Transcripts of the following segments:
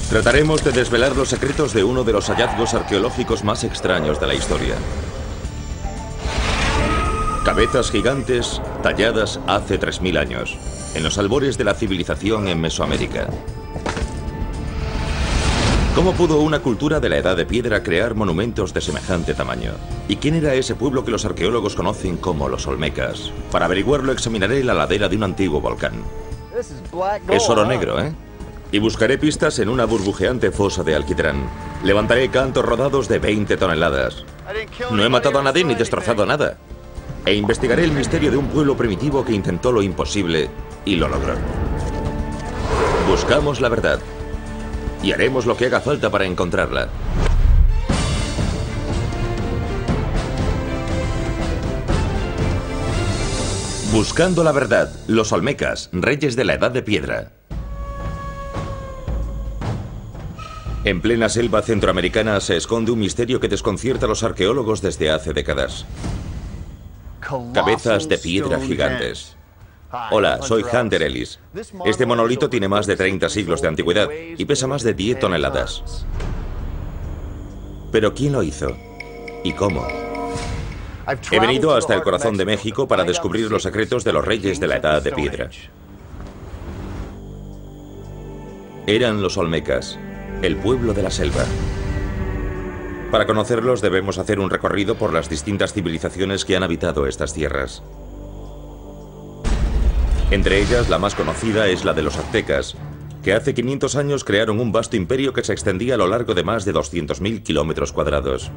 Trataremos de desvelar los secretos de uno de los hallazgos arqueológicos más extraños de la historia. Cabezas gigantes talladas hace 3000 años, en los albores de la civilización en Mesoamérica. ¿Cómo pudo una cultura de la Edad de Piedra crear monumentos de semejante tamaño? ¿Y quién era ese pueblo que los arqueólogos conocen como los Olmecas? Para averiguarlo examinaré la ladera de un antiguo volcán. Es oro negro, ¿eh? Y buscaré pistas en una burbujeante fosa de alquitrán. Levantaré cantos rodados de 20 toneladas. No he matado a nadie ni destrozado nada. E investigaré el misterio de un pueblo primitivo que intentó lo imposible y lo logró. Buscamos la verdad. Y haremos lo que haga falta para encontrarla. Buscando la verdad, los Olmecas, reyes de la Edad de Piedra. En plena selva centroamericana se esconde un misterio que desconcierta a los arqueólogos desde hace décadas. Cabezas de piedra gigantes. Hola, soy Hunter Ellis. Este monolito tiene más de 30 siglos de antigüedad y pesa más de 10 toneladas. ¿Pero quién lo hizo? ¿Y cómo? He venido hasta el corazón de México para descubrir los secretos de los reyes de la Edad de Piedra. Eran los Olmecas, el pueblo de la selva. Para conocerlos debemos hacer un recorrido por las distintas civilizaciones que han habitado estas tierras. Entre ellas, la más conocida es la de los aztecas, que hace 500 años crearon un vasto imperio que se extendía a lo largo de más de 200.000 kilómetros cuadrados.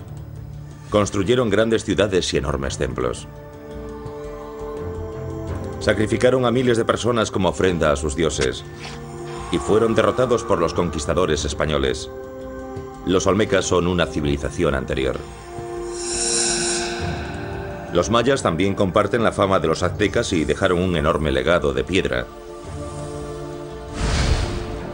Construyeron grandes ciudades y enormes templos. Sacrificaron a miles de personas como ofrenda a sus dioses y fueron derrotados por los conquistadores españoles. Los Olmecas son una civilización anterior. Los mayas también comparten la fama de los aztecas y dejaron un enorme legado de piedra.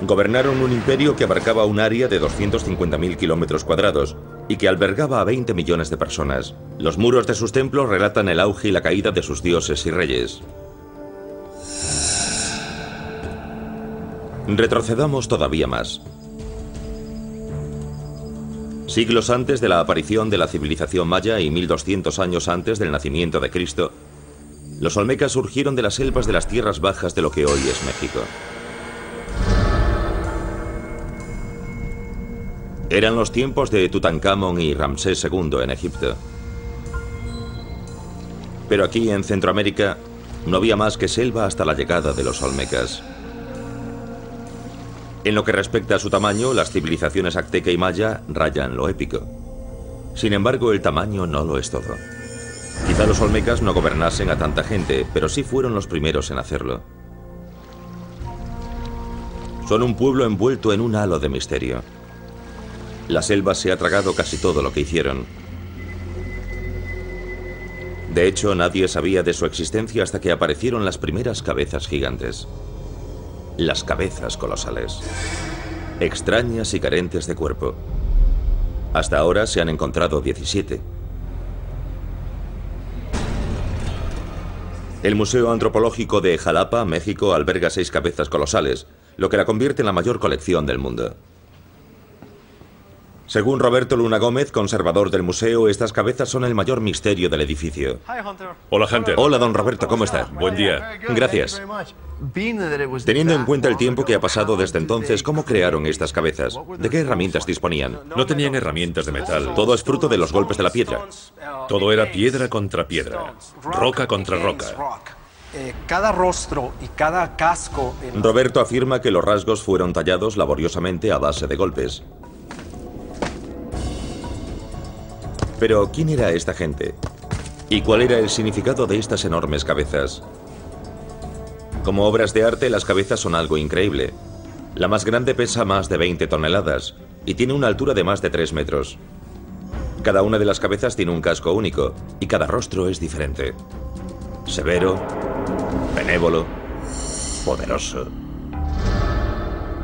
Gobernaron un imperio que abarcaba un área de 250.000 kilómetros cuadrados y que albergaba a 20 millones de personas. Los muros de sus templos relatan el auge y la caída de sus dioses y reyes. Retrocedamos todavía más. Siglos antes de la aparición de la civilización maya y 1200 años antes del nacimiento de Cristo, los Olmecas surgieron de las selvas de las tierras bajas de lo que hoy es México. Eran los tiempos de Tutankamón y Ramsés II en Egipto. Pero aquí en Centroamérica no había más que selva hasta la llegada de los Olmecas. En lo que respecta a su tamaño, las civilizaciones azteca y maya rayan lo épico. Sin embargo, el tamaño no lo es todo. Quizá los Olmecas no gobernasen a tanta gente, pero sí fueron los primeros en hacerlo. Son un pueblo envuelto en un halo de misterio. La selva se ha tragado casi todo lo que hicieron. De hecho, nadie sabía de su existencia hasta que aparecieron las primeras cabezas gigantes. Las cabezas colosales. Extrañas y carentes de cuerpo. Hasta ahora se han encontrado 17. El Museo Antropológico de Jalapa, México, alberga 6 cabezas colosales, lo que la convierte en la mayor colección del mundo. Según Roberto Luna Gómez, conservador del museo, estas cabezas son el mayor misterio del edificio. Hola, Hunter. Hola, don Roberto, ¿cómo está? Buen día. Gracias. Teniendo en cuenta el tiempo que ha pasado desde entonces, ¿cómo crearon estas cabezas? ¿De qué herramientas disponían? No tenían herramientas de metal. Todo es fruto de los golpes de la piedra. Todo era piedra contra piedra, roca contra roca. Cada rostro y cada casco... Roberto afirma que los rasgos fueron tallados laboriosamente a base de golpes. Pero, ¿quién era esta gente? ¿Y cuál era el significado de estas enormes cabezas? Como obras de arte, las cabezas son algo increíble. La más grande pesa más de 20 toneladas y tiene una altura de más de 3 metros. Cada una de las cabezas tiene un casco único y cada rostro es diferente. Severo, benévolo, poderoso.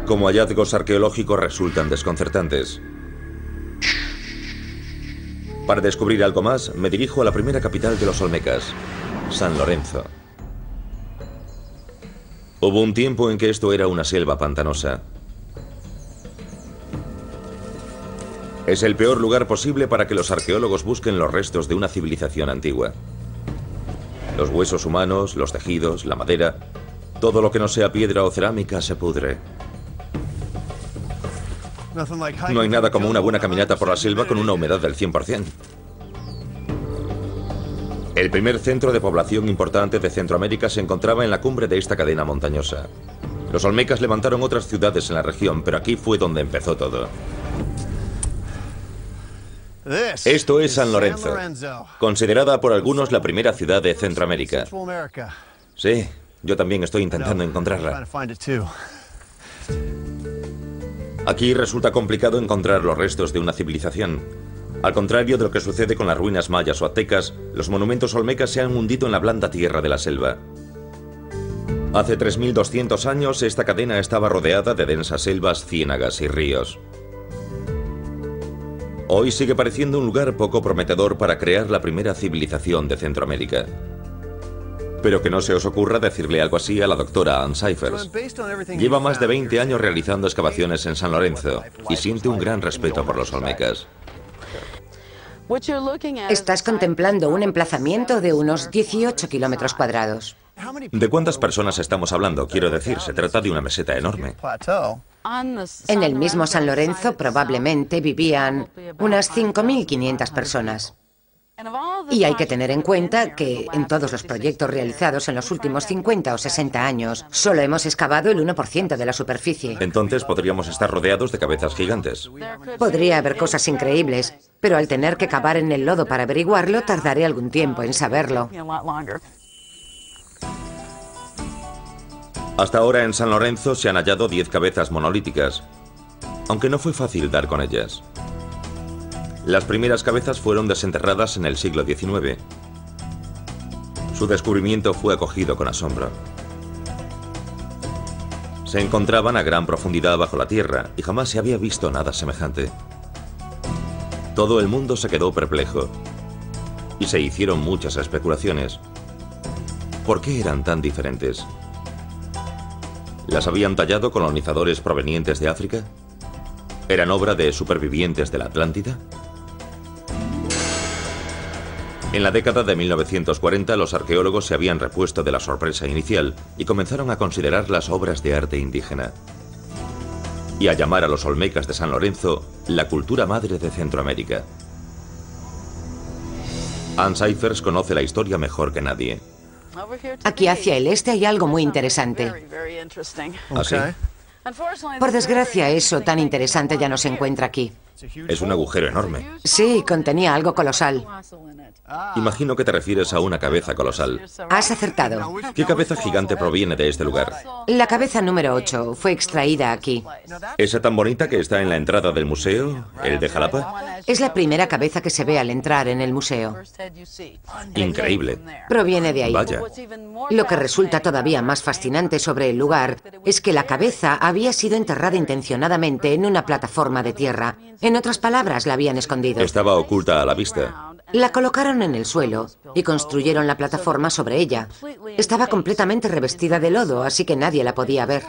Como hallazgos arqueológicos resultan desconcertantes. Para descubrir algo más, me dirijo a la primera capital de los Olmecas, San Lorenzo. Hubo un tiempo en que esto era una selva pantanosa. Es el peor lugar posible para que los arqueólogos busquen los restos de una civilización antigua. Los huesos humanos, los tejidos, la madera, todo lo que no sea piedra o cerámica se pudre. No hay nada como una buena caminata por la selva con una humedad del 100%. El primer centro de población importante de Centroamérica se encontraba en la cumbre de esta cadena montañosa. Los olmecas levantaron otras ciudades en la región, pero aquí fue donde empezó todo. Esto es San Lorenzo, considerada por algunos la primera ciudad de Centroamérica. Sí, yo también estoy intentando encontrarla. Aquí resulta complicado encontrar los restos de una civilización. Al contrario de lo que sucede con las ruinas mayas o aztecas, los monumentos olmecas se han hundido en la blanda tierra de la selva. Hace 3200 años, esta cadena estaba rodeada de densas selvas, ciénagas y ríos. Hoy sigue pareciendo un lugar poco prometedor para crear la primera civilización de Centroamérica. Pero que no se os ocurra decirle algo así a la doctora Ann Cyphers. Lleva más de 20 años realizando excavaciones en San Lorenzo y siente un gran respeto por los olmecas. Estás contemplando un emplazamiento de unos 18 kilómetros cuadrados. ¿De cuántas personas estamos hablando? Quiero decir, se trata de una meseta enorme. En el mismo San Lorenzo probablemente vivían unas 5.500 personas. Y hay que tener en cuenta que en todos los proyectos realizados en los últimos 50 o 60 años, solo hemos excavado el 1% de la superficie. Entonces podríamos estar rodeados de cabezas gigantes. Podría haber cosas increíbles, pero al tener que cavar en el lodo para averiguarlo, tardaré algún tiempo en saberlo. Hasta ahora en San Lorenzo se han hallado 10 cabezas monolíticas, aunque no fue fácil dar con ellas. Las primeras cabezas fueron desenterradas en el siglo XIX. Su descubrimiento fue acogido con asombro. Se encontraban a gran profundidad bajo la tierra y jamás se había visto nada semejante. Todo el mundo se quedó perplejo y se hicieron muchas especulaciones. ¿Por qué eran tan diferentes? ¿Las habían tallado colonizadores provenientes de África? ¿Eran obra de supervivientes de la Atlántida? En la década de 1940 los arqueólogos se habían repuesto de la sorpresa inicial y comenzaron a considerarlas obras de arte indígena y a llamar a los olmecas de San Lorenzo la cultura madre de Centroamérica. Ann Cyphers conoce la historia mejor que nadie. Aquí hacia el este hay algo muy interesante. ¿Ah, sí? Por desgracia, eso tan interesante ya no se encuentra aquí. Es un agujero enorme. Sí, contenía algo colosal. Imagino que te refieres a una cabeza colosal. Has acertado. ¿Qué cabeza gigante proviene de este lugar? La cabeza número 8 fue extraída aquí. ¿Esa tan bonita que está en la entrada del museo, el de Jalapa? Es la primera cabeza que se ve al entrar en el museo. Increíble. Proviene de ahí. Vaya. Lo que resulta todavía más fascinante sobre el lugar es que la cabeza había sido enterrada intencionadamente en una plataforma de tierra. En otras palabras, la habían escondido. Estaba oculta a la vista. La colocaron en el suelo y construyeron la plataforma sobre ella. Estaba completamente revestida de lodo, así que nadie la podía ver.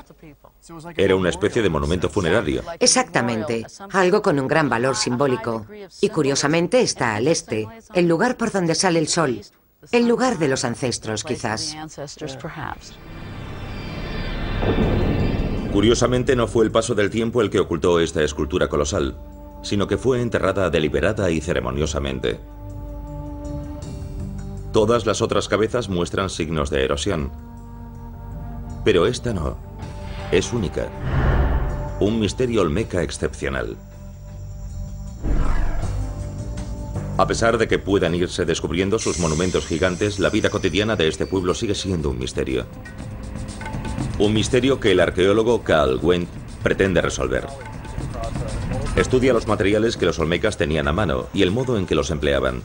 Era una especie de monumento funerario. Exactamente, algo con un gran valor simbólico. Y curiosamente está al este, el lugar por donde sale el sol. El lugar de los ancestros, quizás. Curiosamente no fue el paso del tiempo el que ocultó esta escultura colosal, sino que fue enterrada deliberada y ceremoniosamente. Todas las otras cabezas muestran signos de erosión. Pero esta no. Es única. Un misterio olmeca excepcional. A pesar de que puedan irse descubriendo sus monumentos gigantes, la vida cotidiana de este pueblo sigue siendo un misterio. Un misterio que el arqueólogo Carl Wendt pretende resolver. Estudia los materiales que los olmecas tenían a mano y el modo en que los empleaban.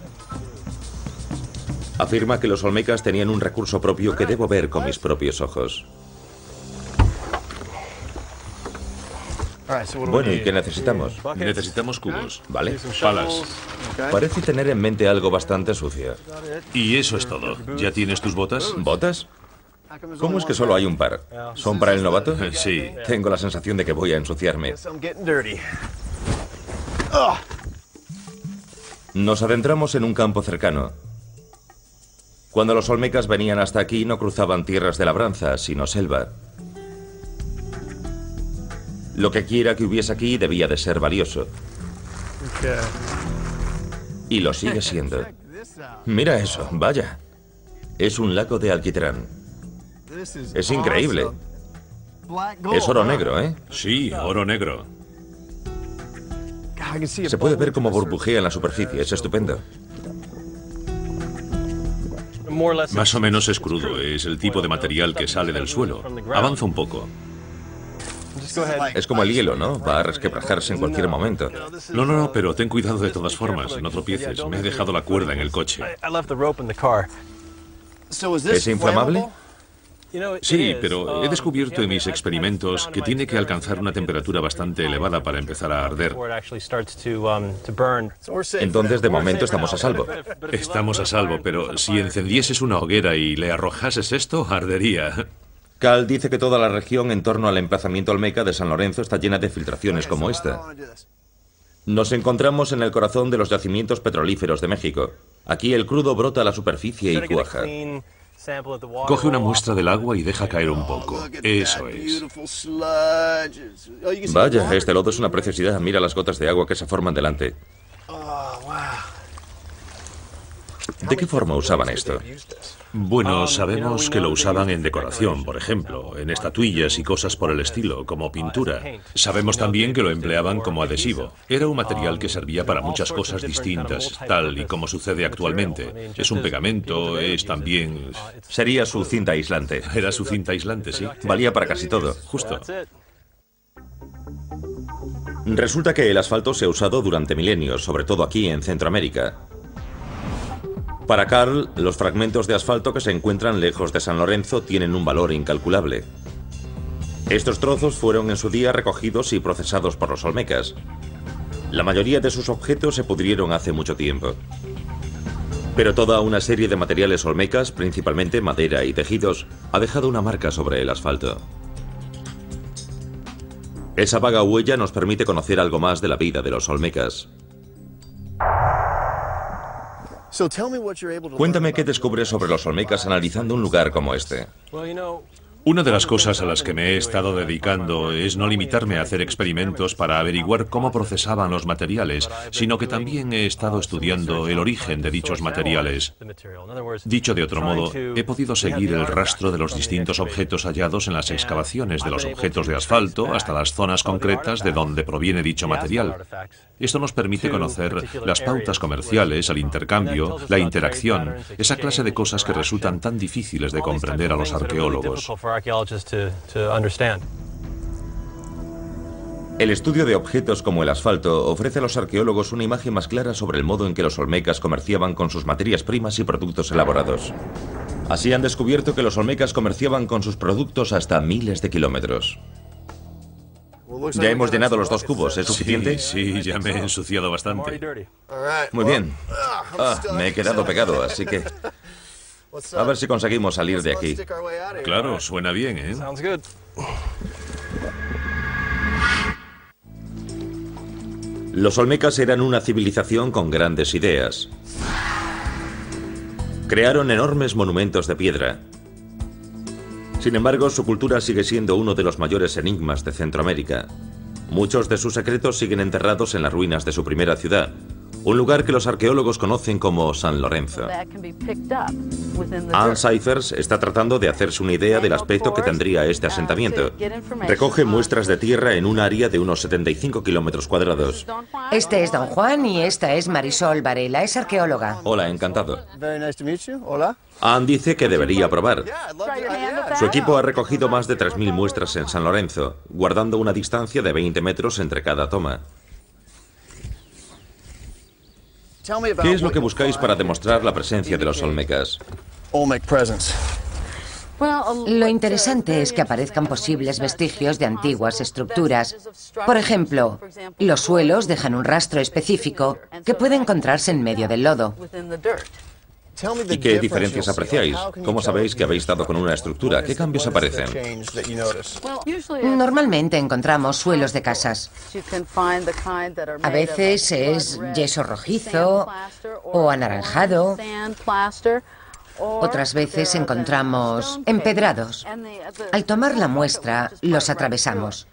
Afirma que los olmecas tenían un recurso propio que debo ver con mis propios ojos. Bueno, ¿y qué necesitamos? Necesitamos cubos. ¿Vale? Palas. Parece tener en mente algo bastante sucio. Y eso es todo. ¿Ya tienes tus botas? ¿Botas? ¿Cómo es que solo hay un par? ¿Son para el novato? Sí. Tengo la sensación de que voy a ensuciarme. Nos adentramos en un campo cercano. Cuando los olmecas venían hasta aquí no cruzaban tierras de labranza, sino selva. Lo que quiera que hubiese aquí debía de ser valioso. Y lo sigue siendo. Mira eso, vaya. Es un lago de alquitrán. Es increíble. Es oro negro, ¿eh? Sí, oro negro. Se puede ver cómo burbujea en la superficie, es estupendo. Más o menos es crudo, es el tipo de material que sale del suelo. Avanza un poco. Es como el hielo, ¿no? Va a resquebrajarse en cualquier momento. No, pero ten cuidado de todas formas, no tropieces. Me he dejado la cuerda en el coche. ¿Es inflamable? Sí, pero he descubierto en mis experimentos que tiene que alcanzar una temperatura bastante elevada para empezar a arder. Entonces, de momento, estamos a salvo. Estamos a salvo, pero si encendieses una hoguera y le arrojases esto, ardería. Cal dice que toda la región en torno al emplazamiento olmeca de San Lorenzo está llena de filtraciones como esta. Nos encontramos en el corazón de los yacimientos petrolíferos de México. Aquí el crudo brota a la superficie y cuaja. Coge una muestra del agua y deja caer un poco. Eso es. Vaya, este lodo es una preciosidad. Mira las gotas de agua que se forman delante. ¿De qué forma usaban esto? Bueno, sabemos que lo usaban en decoración, por ejemplo, en estatuillas y cosas por el estilo, como pintura. Sabemos también que lo empleaban como adhesivo. Era un material que servía para muchas cosas distintas, tal y como sucede actualmente. Es un pegamento, es también... Sería su cinta aislante. Era su cinta aislante, sí. Valía para casi todo. Justo. Resulta que el asfalto se ha usado durante milenios, sobre todo aquí en Centroamérica. Para Carl, los fragmentos de asfalto que se encuentran lejos de San Lorenzo tienen un valor incalculable. Estos trozos fueron en su día recogidos y procesados por los olmecas. La mayoría de sus objetos se pudrieron hace mucho tiempo. Pero toda una serie de materiales olmecas, principalmente madera y tejidos, ha dejado una marca sobre el asfalto. Esa vaga huella nos permite conocer algo más de la vida de los olmecas. Cuéntame qué descubres sobre los olmecas analizando un lugar como este. Una de las cosas a las que me he estado dedicando es no limitarme a hacer experimentos para averiguar cómo procesaban los materiales, sino que también he estado estudiando el origen de dichos materiales. Dicho de otro modo, he podido seguir el rastro de los distintos objetos hallados en las excavaciones de los objetos de asfalto hasta las zonas concretas de donde proviene dicho material. Esto nos permite conocer las pautas comerciales, el intercambio, la interacción, esa clase de cosas que resultan tan difíciles de comprender a los arqueólogos. El estudio de objetos como el asfalto ofrece a los arqueólogos una imagen más clara sobre el modo en que los olmecas comerciaban con sus materias primas y productos elaborados. Así han descubierto que los olmecas comerciaban con sus productos hasta miles de kilómetros. Ya hemos llenado los 2 cubos, ¿es suficiente? Sí, ya me he ensuciado bastante. Muy bien. Me he quedado pegado, así que... A ver si conseguimos salir de aquí. Claro, suena bien, ¿eh? Los olmecas eran una civilización con grandes ideas. Crearon enormes monumentos de piedra. Sin embargo, su cultura sigue siendo uno de los mayores enigmas de Centroamérica. Muchos de sus secretos siguen enterrados en las ruinas de su primera ciudad, un lugar que los arqueólogos conocen como San Lorenzo. Ann Cyphers está tratando de hacerse una idea del aspecto que tendría este asentamiento. Recoge muestras de tierra en un área de unos 75 kilómetros cuadrados. Este es Don Juan y esta es Marisol Varela, es arqueóloga. Hola, encantado. Ann dice que debería probar. Su equipo ha recogido más de 3.000 muestras en San Lorenzo, guardando una distancia de 20 metros entre cada toma. ¿Qué es lo que buscáis para demostrar la presencia de los olmecas? Lo interesante es que aparezcan posibles vestigios de antiguas estructuras. Por ejemplo, los suelos dejan un rastro específico que puede encontrarse en medio del lodo. ¿Y qué diferencias apreciáis? ¿Cómo sabéis que habéis dado con una estructura? ¿Qué cambios aparecen? Normalmente encontramos suelos de casas. A veces es yeso rojizo o anaranjado. Otras veces encontramos empedrados. Al tomar la muestra, los atravesamos.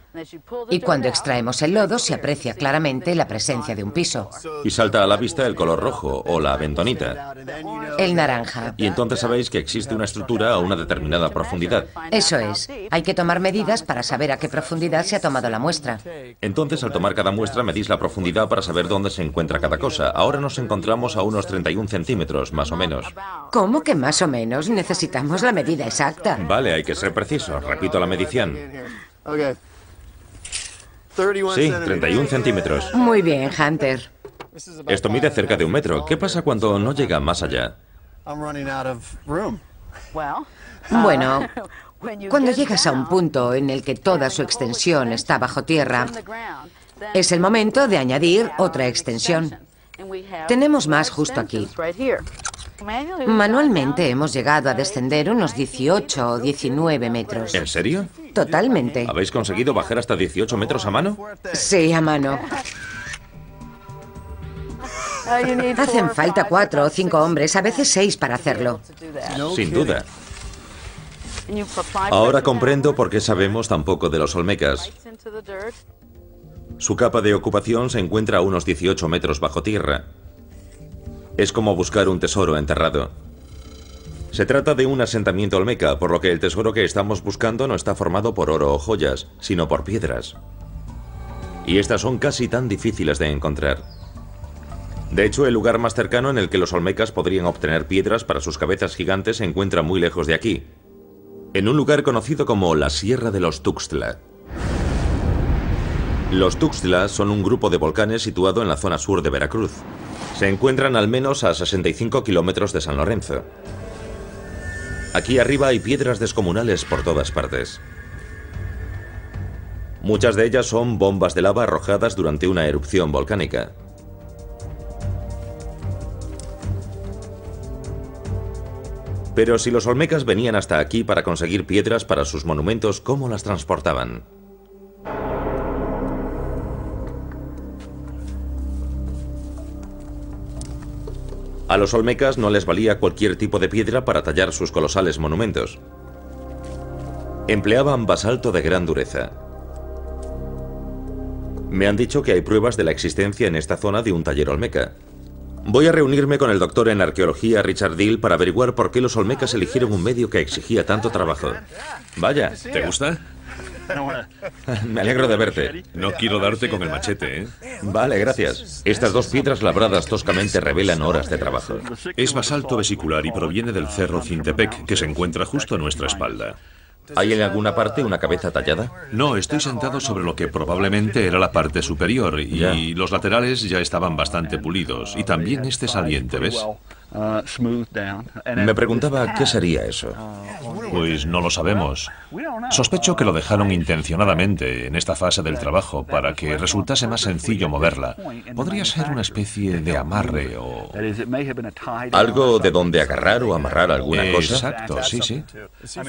Y cuando extraemos el lodo, se aprecia claramente la presencia de un piso. Y salta a la vista el color rojo o la bentonita. El naranja. Y entonces sabéis que existe una estructura a una determinada profundidad. Eso es. Hay que tomar medidas para saber a qué profundidad se ha tomado la muestra. Entonces, al tomar cada muestra, medís la profundidad para saber dónde se encuentra cada cosa. Ahora nos encontramos a unos 31 centímetros, más o menos. ¿Cómo que más o menos? Necesitamos la medida exacta. Vale, hay que ser preciso. Repito la medición. Sí, 31 centímetros. Muy bien, Hunter. Esto mide cerca de 1 metro. ¿Qué pasa cuando no llega más allá? Bueno, cuando llegas a un punto en el que toda su extensión está bajo tierra, es el momento de añadir otra extensión. Tenemos más justo aquí. Manualmente hemos llegado a descender unos 18 o 19 metros. ¿En serio? Totalmente. ¿Habéis conseguido bajar hasta 18 metros a mano? Sí, a mano. Hacen falta 4 o 5 hombres, a veces 6 para hacerlo. Sin duda. Ahora comprendo por qué sabemos tan poco de los olmecas. Su capa de ocupación se encuentra a unos 18 metros bajo tierra. Es como buscar un tesoro enterrado. Se trata de un asentamiento olmeca, por lo que el tesoro que estamos buscando no está formado por oro o joyas, sino por piedras. Y estas son casi tan difíciles de encontrar. De hecho, el lugar más cercano en el que los olmecas podrían obtener piedras para sus cabezas gigantes se encuentra muy lejos de aquí, en un lugar conocido como la Sierra de los Tuxtla. Los Tuxtla son un grupo de volcanes situado en la zona sur de Veracruz. Se encuentran al menos a 65 kilómetros de San Lorenzo. Aquí arriba hay piedras descomunales por todas partes. Muchas de ellas son bombas de lava arrojadas durante una erupción volcánica. Pero si los olmecas venían hasta aquí para conseguir piedras para sus monumentos, ¿cómo las transportaban? A los olmecas no les valía cualquier tipo de piedra para tallar sus colosales monumentos. Empleaban basalto de gran dureza. Me han dicho que hay pruebas de la existencia en esta zona de un taller olmeca. Voy a reunirme con el doctor en arqueología Richard Dill para averiguar por qué los olmecas eligieron un medio que exigía tanto trabajo. Vaya. ¿Te gusta? Me alegro de verte. No quiero darte con el machete, ¿eh? Vale, gracias. Estas 2 piedras labradas toscamente revelan horas de trabajo. Es basalto vesicular y proviene del cerro Cintepec, que se encuentra justo a nuestra espalda. ¿Hay en alguna parte una cabeza tallada? No, estoy sentado sobre lo que probablemente era la parte superior y los laterales ya estaban bastante pulidos. Y también este saliente, ¿ves? Me preguntaba qué sería eso. Pues no lo sabemos. Sospecho que lo dejaron intencionadamente en esta fase del trabajo para que resultase más sencillo moverla. Podría ser una especie de amarre o... ¿Algo de donde agarrar o amarrar alguna cosa? Exacto, sí, sí.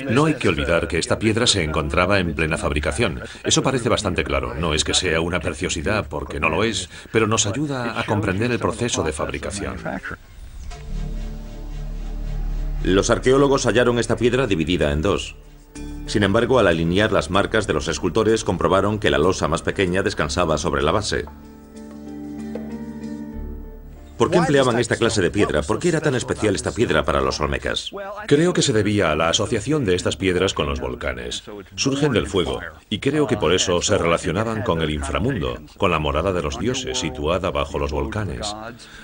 No hay que olvidar que esta piedra se encontraba en plena fabricación. Eso parece bastante claro. No es que sea una preciosidad, porque no lo es, pero nos ayuda a comprender el proceso de fabricación. Los arqueólogos hallaron esta piedra dividida en 2. Sin embargo, al alinear las marcas de los escultores, comprobaron que la losa más pequeña descansaba sobre la base. ¿Por qué empleaban esta clase de piedra? ¿Por qué era tan especial esta piedra para los olmecas? Creo que se debía a la asociación de estas piedras con los volcanes. Surgen del fuego, y creo que por eso se relacionaban con el inframundo, con la morada de los dioses, situada bajo los volcanes.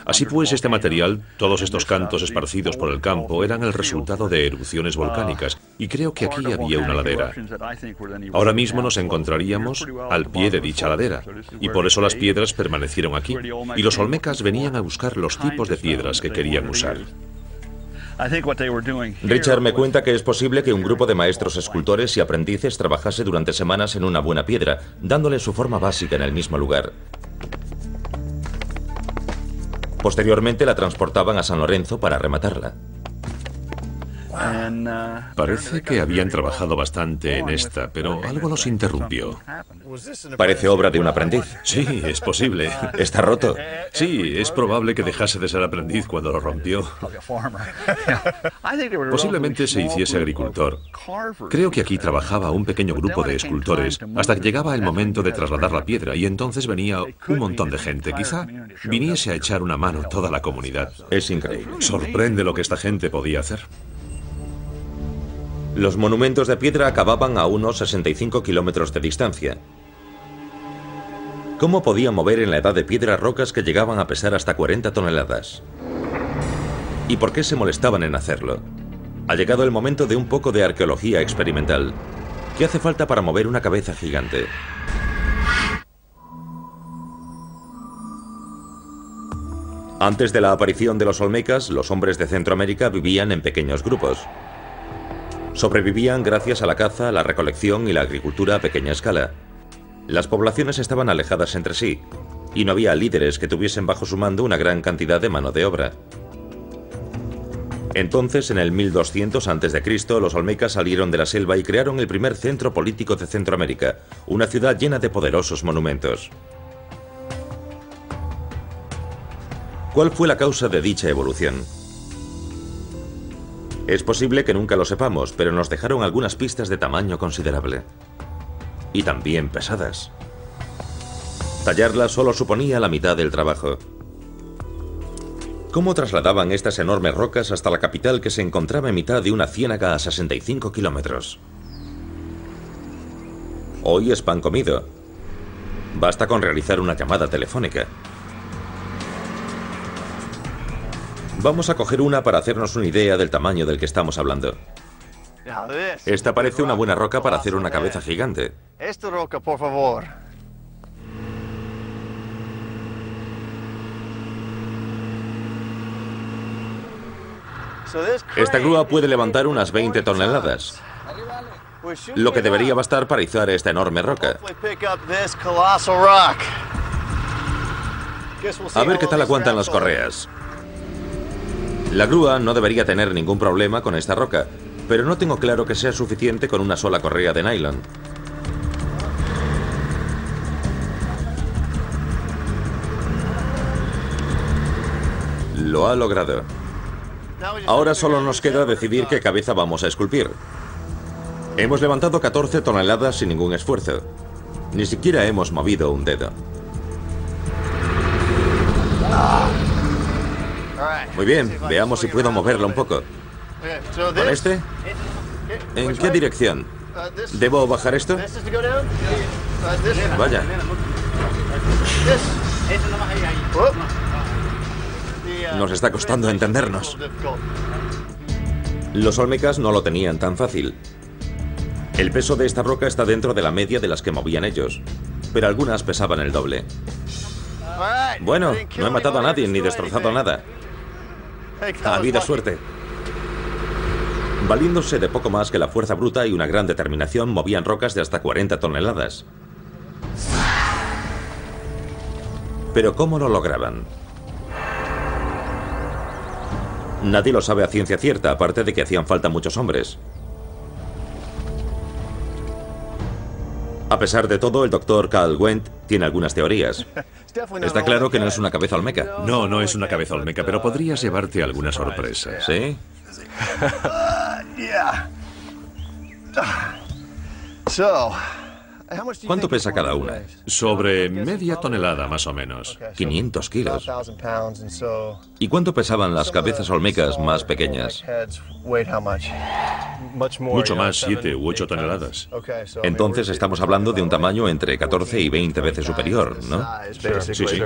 Así pues, este material, todos estos cantos esparcidos por el campo, eran el resultado de erupciones volcánicas, y creo que aquí había una ladera. Ahora mismo nos encontraríamos al pie de dicha ladera, y por eso las piedras permanecieron aquí, y los olmecas venían a buscar los tipos de piedras que querían usar. Richard me cuenta que es posible que un grupo de maestros escultores y aprendices trabajase durante semanas en una buena piedra, dándole su forma básica en el mismo lugar. Posteriormente la transportaban a San Lorenzo para rematarla. Parece que habían trabajado bastante en esta, pero algo los interrumpió. Parece obra de un aprendiz. Sí, es posible. ¿Está roto? Sí, es probable que dejase de ser aprendiz cuando lo rompió. Posiblemente se hiciese agricultor. Creo que aquí trabajaba un pequeño grupo de escultores hasta que llegaba el momento de trasladar la piedra y entonces venía un montón de gente. Quizá viniese a echar una mano toda la comunidad. Es increíble. Sorprende lo que esta gente podía hacer. Los monumentos de piedra acababan a unos 65 kilómetros de distancia. ¿Cómo podían mover en la edad de piedra rocas que llegaban a pesar hasta 40 toneladas? ¿Y por qué se molestaban en hacerlo? Ha llegado el momento de un poco de arqueología experimental. ¿Qué hace falta para mover una cabeza gigante? Antes de la aparición de los olmecas, los hombres de Centroamérica vivían en pequeños grupos. Sobrevivían gracias a la caza, la recolección y la agricultura a pequeña escala. Las poblaciones estaban alejadas entre sí, y no había líderes que tuviesen bajo su mando una gran cantidad de mano de obra. Entonces, en el 1200 a.C., los olmecas salieron de la selva y crearon el primer centro político de Centroamérica, una ciudad llena de poderosos monumentos. ¿Cuál fue la causa de dicha evolución? Es posible que nunca lo sepamos, pero nos dejaron algunas pistas de tamaño considerable. Y también pesadas. Tallarlas solo suponía la mitad del trabajo. ¿Cómo trasladaban estas enormes rocas hasta la capital que se encontraba en mitad de una ciénaga a 65 kilómetros? Hoy es pan comido. Basta con realizar una llamada telefónica. Vamos a coger una para hacernos una idea del tamaño del que estamos hablando. Esta parece una buena roca para hacer una cabeza gigante. Esta roca, por favor. Esta grúa puede levantar unas 20 toneladas, lo que debería bastar para izar esta enorme roca. A ver qué tal aguantan las correas. La grúa no debería tener ningún problema con esta roca, pero no tengo claro que sea suficiente con una sola correa de nylon. Lo ha logrado. Ahora solo nos queda decidir qué cabeza vamos a esculpir. Hemos levantado 14 toneladas sin ningún esfuerzo. Ni siquiera hemos movido un dedo. Muy bien, veamos si puedo moverlo un poco. ¿Con este? ¿En qué dirección? ¿Debo bajar esto? Vaya. Nos está costando entendernos. Los olmecas no lo tenían tan fácil. El peso de esta roca está dentro de la media de las que movían ellos, pero algunas pesaban el doble. Bueno, no he matado a nadie ni destrozado nada. Ha habido suerte. Valiéndose de poco más que la fuerza bruta y una gran determinación, movían rocas de hasta 40 toneladas. Pero ¿cómo lo lograban? Nadie lo sabe a ciencia cierta, aparte de que hacían falta muchos hombres. A pesar de todo, el doctor Carl Wendt tiene algunas teorías. Está claro que no es una cabeza olmeca. No, no es una cabeza olmeca, pero podrías llevarte alguna sorpresa. ¿Sí? ¿Cuánto pesa cada una? Sobre media tonelada, más o menos. 500 kilos. ¿Y cuánto pesaban las cabezas olmecas más pequeñas? Mucho más, 7 u 8 toneladas. Entonces estamos hablando de un tamaño entre 14 y 20 veces superior, ¿no? Sí, sí.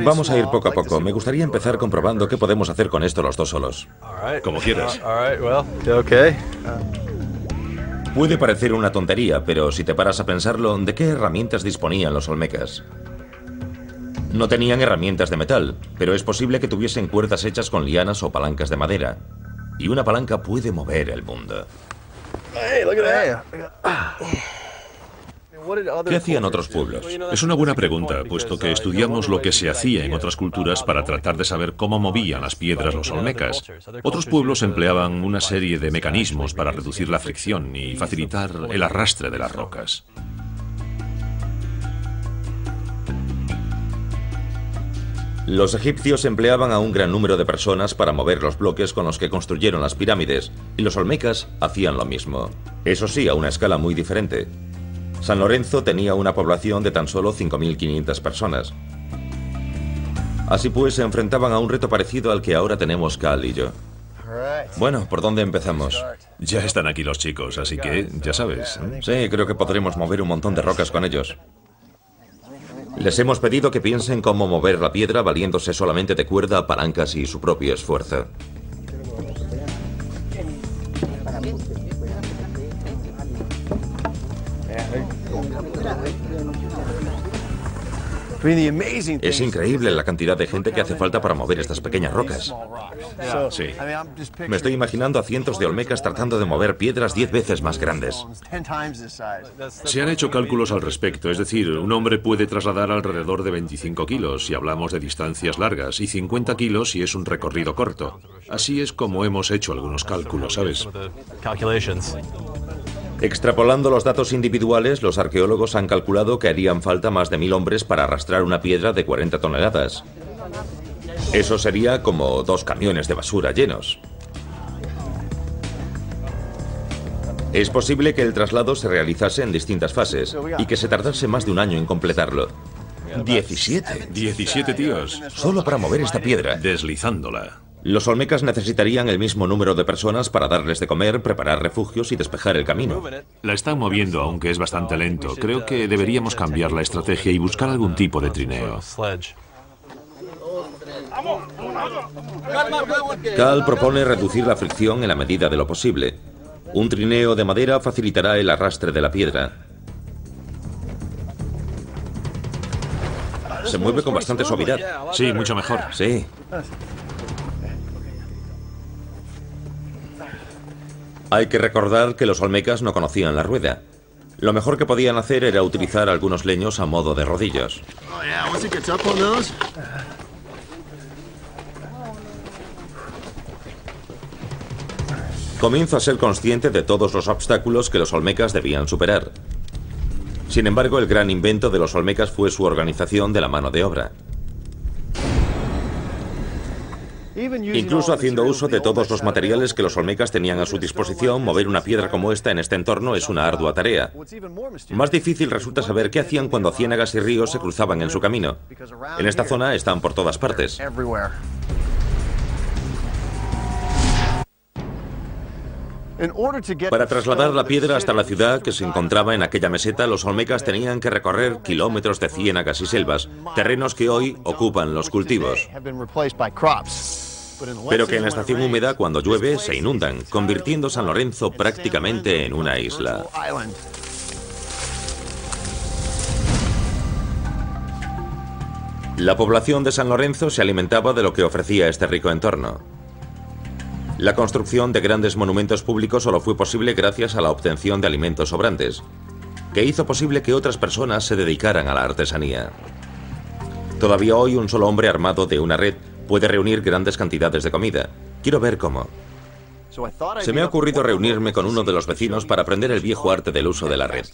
Vamos a ir poco a poco. Me gustaría empezar comprobando qué podemos hacer con esto los dos solos. Como quieras. Puede parecer una tontería, pero si te paras a pensarlo, ¿de qué herramientas disponían los olmecas? No tenían herramientas de metal, pero es posible que tuviesen cuerdas hechas con lianas o palancas de madera. Y una palanca puede mover el mundo. ¿Qué hacían otros pueblos? Es una buena pregunta, puesto que estudiamos lo que se hacía en otras culturas para tratar de saber cómo movían las piedras los olmecas. Otros pueblos empleaban una serie de mecanismos para reducir la fricción y facilitar el arrastre de las rocas. Los egipcios empleaban a un gran número de personas para mover los bloques con los que construyeron las pirámides, y los olmecas hacían lo mismo. Eso sí, a una escala muy diferente. San Lorenzo tenía una población de tan solo 5.500 personas. Así pues, se enfrentaban a un reto parecido al que ahora tenemos Cal y yo. Bueno, ¿por dónde empezamos? Ya están aquí los chicos, así que, ya sabes. Sí, creo que podremos mover un montón de rocas con ellos. Les hemos pedido que piensen cómo mover la piedra valiéndose solamente de cuerda, palancas y su propio esfuerzo. Es increíble la cantidad de gente que hace falta para mover estas pequeñas rocas. Sí. Me estoy imaginando a cientos de olmecas tratando de mover piedras 10 veces más grandes. Se han hecho cálculos al respecto, es decir, un hombre puede trasladar alrededor de 25 kilos si hablamos de distancias largas y 50 kilos si es un recorrido corto. Así es como hemos hecho algunos cálculos, ¿sabes? Extrapolando los datos individuales, los arqueólogos han calculado que harían falta más de 1000 hombres para arrastrar una piedra de 40 toneladas. Eso sería como 2 camiones de basura llenos. Es posible que el traslado se realizase en distintas fases y que se tardase más de un año en completarlo. 17. 17 tíos. Solo para mover esta piedra. Deslizándola. Los olmecas necesitarían el mismo número de personas para darles de comer, preparar refugios y despejar el camino. La están moviendo, aunque es bastante lento. Creo que deberíamos cambiar la estrategia y buscar algún tipo de trineo. Cal propone reducir la fricción en la medida de lo posible. Un trineo de madera facilitará el arrastre de la piedra. Se mueve con bastante suavidad. Sí, mucho mejor. Sí. Hay que recordar que los olmecas no conocían la rueda. Lo mejor que podían hacer era utilizar algunos leños a modo de rodillos. Comienzo a ser consciente de todos los obstáculos que los olmecas debían superar. Sin embargo, el gran invento de los olmecas fue su organización de la mano de obra. Incluso haciendo uso de todos los materiales que los olmecas tenían a su disposición, mover una piedra como esta en este entorno es una ardua tarea. Más difícil resulta saber qué hacían cuando ciénagas y ríos se cruzaban en su camino. En esta zona están por todas partes. Para trasladar la piedra hasta la ciudad que se encontraba en aquella meseta, los olmecas tenían que recorrer kilómetros de ciénagas y selvas, terrenos que hoy ocupan los cultivos. Pero que en la estación húmeda, cuando llueve, se inundan, convirtiendo San Lorenzo prácticamente en una isla. La población de San Lorenzo se alimentaba de lo que ofrecía este rico entorno. La construcción de grandes monumentos públicos solo fue posible gracias a la obtención de alimentos sobrantes, que hizo posible que otras personas se dedicaran a la artesanía. Todavía hoy un solo hombre armado de una red puede reunir grandes cantidades de comida. Quiero ver cómo. Se me ha ocurrido reunirme con uno de los vecinos para aprender el viejo arte del uso de la red.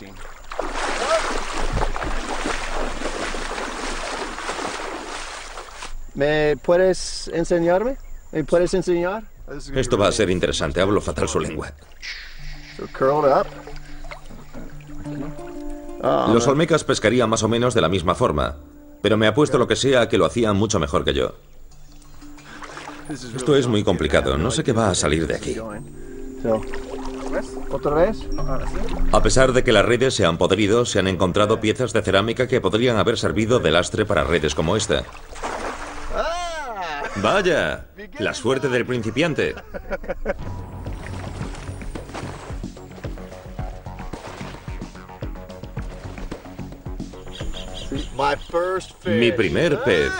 ¿Me puedes enseñarme? ¿Me puedes enseñar? Esto va a ser interesante, hablo fatal su lengua. Los olmecas pescarían más o menos de la misma forma, pero me apuesto lo que sea a que lo hacían mucho mejor que yo. Esto es muy complicado, no sé qué va a salir de aquí. ¿Otra vez? A pesar de que las redes se han podrido, se han encontrado piezas de cerámica que podrían haber servido de lastre para redes como esta. ¡Vaya! La suerte del principiante. Mi primer pez.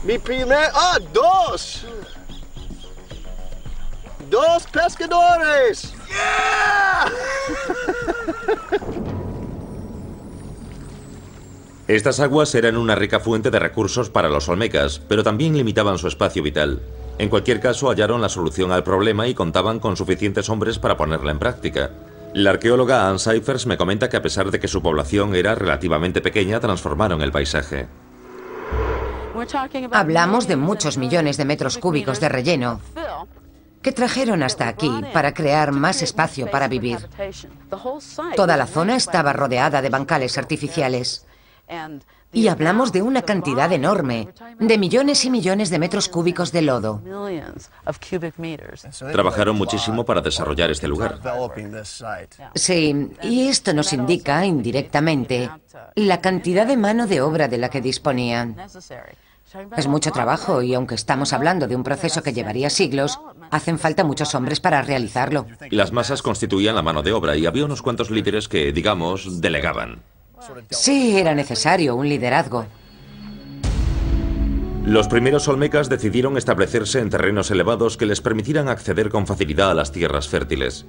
Mi primer... ¡Ah, dos! ¡Dos pescadores! ¡Yeah! Estas aguas eran una rica fuente de recursos para los olmecas, pero también limitaban su espacio vital. En cualquier caso, hallaron la solución al problema y contaban con suficientes hombres para ponerla en práctica. La arqueóloga Ann Cyphers me comenta que a pesar de que su población era relativamente pequeña, transformaron el paisaje. Hablamos de muchos millones de metros cúbicos de relleno que trajeron hasta aquí para crear más espacio para vivir. Toda la zona estaba rodeada de bancales artificiales. Y hablamos de una cantidad enorme, de millones y millones de metros cúbicos de lodo. Trabajaron muchísimo para desarrollar este lugar. Sí, y esto nos indica, indirectamente, la cantidad de mano de obra de la que disponían. Es mucho trabajo y aunque estamos hablando de un proceso que llevaría siglos, hacen falta muchos hombres para realizarlo. Las masas constituían la mano de obra y había unos cuantos líderes que, digamos, delegaban. Sí, era necesario un liderazgo. Los primeros olmecas decidieron establecerse en terrenos elevados que les permitieran acceder con facilidad a las tierras fértiles.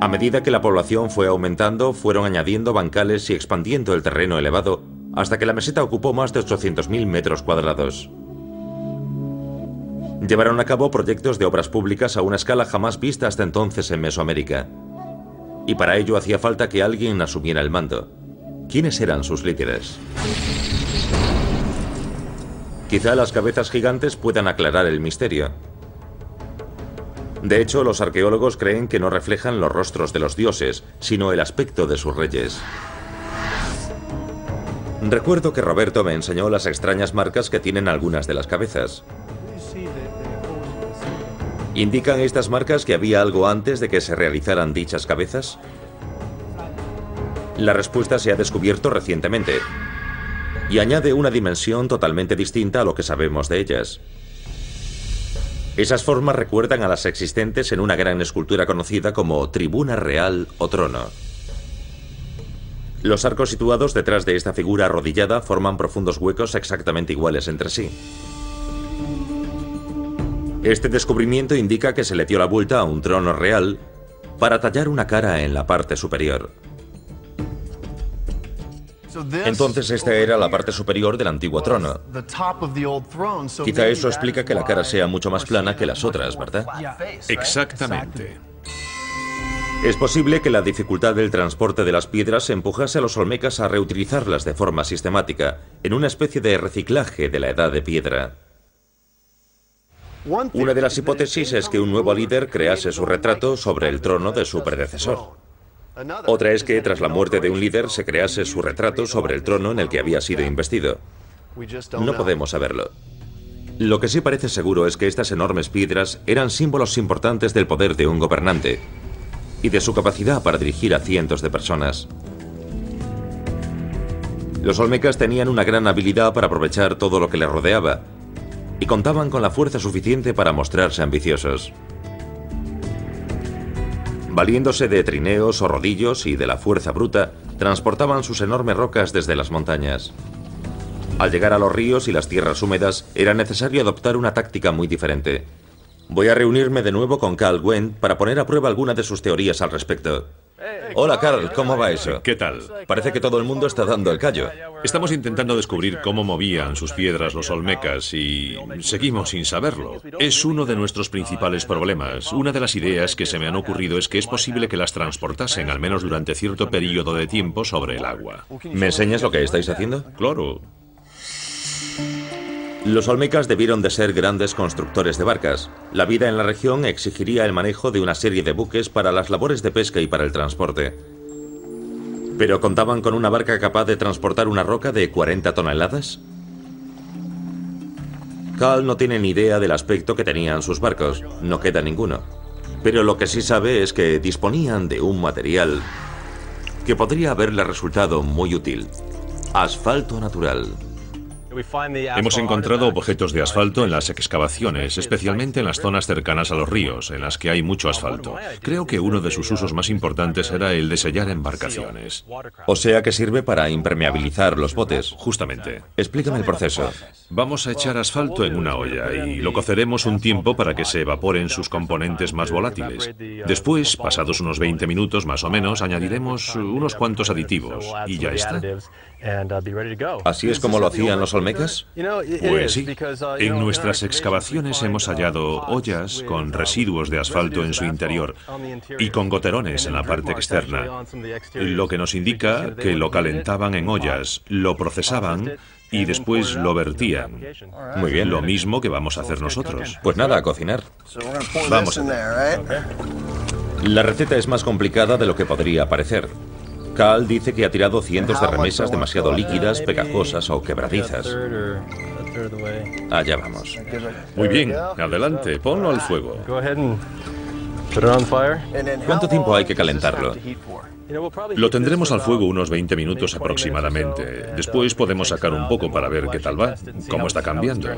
A medida que la población fue aumentando, fueron añadiendo bancales y expandiendo el terreno elevado hasta que la meseta ocupó más de 800.000 metros cuadrados. Llevaron a cabo proyectos de obras públicas a una escala jamás vista hasta entonces en Mesoamérica. Y para ello hacía falta que alguien asumiera el mando. ¿Quiénes eran sus líderes? Quizá las cabezas gigantes puedan aclarar el misterio. De hecho, los arqueólogos creen que no reflejan los rostros de los dioses, sino el aspecto de sus reyes. Recuerdo que Roberto me enseñó las extrañas marcas que tienen algunas de las cabezas. ¿Indican estas marcas que había algo antes de que se realizaran dichas cabezas? La respuesta se ha descubierto recientemente y añade una dimensión totalmente distinta a lo que sabemos de ellas. Esas formas recuerdan a las existentes en una gran escultura conocida como tribuna real o trono. Los arcos situados detrás de esta figura arrodillada forman profundos huecos exactamente iguales entre sí. Este descubrimiento indica que se le dio la vuelta a un trono real para tallar una cara en la parte superior. Entonces esta era la parte superior del antiguo trono. Quizá eso explica que la cara sea mucho más plana que las otras, ¿verdad? Exactamente. Es posible que la dificultad del transporte de las piedras empujase a los olmecas a reutilizarlas de forma sistemática, en una especie de reciclaje de la edad de piedra. Una de las hipótesis es que un nuevo líder crease su retrato sobre el trono de su predecesor. Otra es que tras la muerte de un líder se crease su retrato sobre el trono en el que había sido investido. No podemos saberlo. Lo que sí parece seguro es que estas enormes piedras eran símbolos importantes del poder de un gobernante y de su capacidad para dirigir a cientos de personas. Los olmecas tenían una gran habilidad para aprovechar todo lo que les rodeaba y contaban con la fuerza suficiente para mostrarse ambiciosos. Valiéndose de trineos o rodillos y de la fuerza bruta, transportaban sus enormes rocas desde las montañas. Al llegar a los ríos y las tierras húmedas, era necesario adoptar una táctica muy diferente. Voy a reunirme de nuevo con Carl Wendt para poner a prueba alguna de sus teorías al respecto. Hola, Carl, ¿cómo va eso? ¿Qué tal? Parece que todo el mundo está dando el callo. Estamos intentando descubrir cómo movían sus piedras los olmecas y seguimos sin saberlo. Es uno de nuestros principales problemas. Una de las ideas que se me han ocurrido es que es posible que las transportasen, al menos durante cierto periodo de tiempo, sobre el agua. ¿Me enseñas lo que estáis haciendo? Claro. Los olmecas debieron de ser grandes constructores de barcas. La vida en la región exigiría el manejo de una serie de buques para las labores de pesca y para el transporte. ¿Pero contaban con una barca capaz de transportar una roca de 40 toneladas? Carl no tiene ni idea del aspecto que tenían sus barcos, no queda ninguno. Pero lo que sí sabe es que disponían de un material que podría haberle resultado muy útil: asfalto natural. Hemos encontrado objetos de asfalto en las excavaciones, especialmente en las zonas cercanas a los ríos, en las que hay mucho asfalto. Creo que uno de sus usos más importantes era el de sellar embarcaciones. O sea que sirve para impermeabilizar los botes. Justamente. Explícame el proceso. Vamos a echar asfalto en una olla y lo coceremos un tiempo para que se evaporen sus componentes más volátiles. Después, pasados unos 20 minutos más o menos, añadiremos unos cuantos aditivos y ya está. ¿Así es como lo hacían los olmecas? Pues sí. En nuestras excavaciones hemos hallado ollas con residuos de asfalto en su interior y con goterones en la parte externa, lo que nos indica que lo calentaban en ollas, lo procesaban y después lo vertían. Muy bien. Lo mismo que vamos a hacer nosotros. Pues nada, a cocinar. Vamos. La receta es más complicada de lo que podría parecer. Cal dice que ha tirado cientos de remesas demasiado líquidas, pegajosas o quebradizas. Allá vamos. Muy bien, adelante, ponlo al fuego. ¿Cuánto tiempo hay que calentarlo? Lo tendremos al fuego unos 20 minutos aproximadamente. Después podemos sacar un poco para ver qué tal va, cómo está cambiando.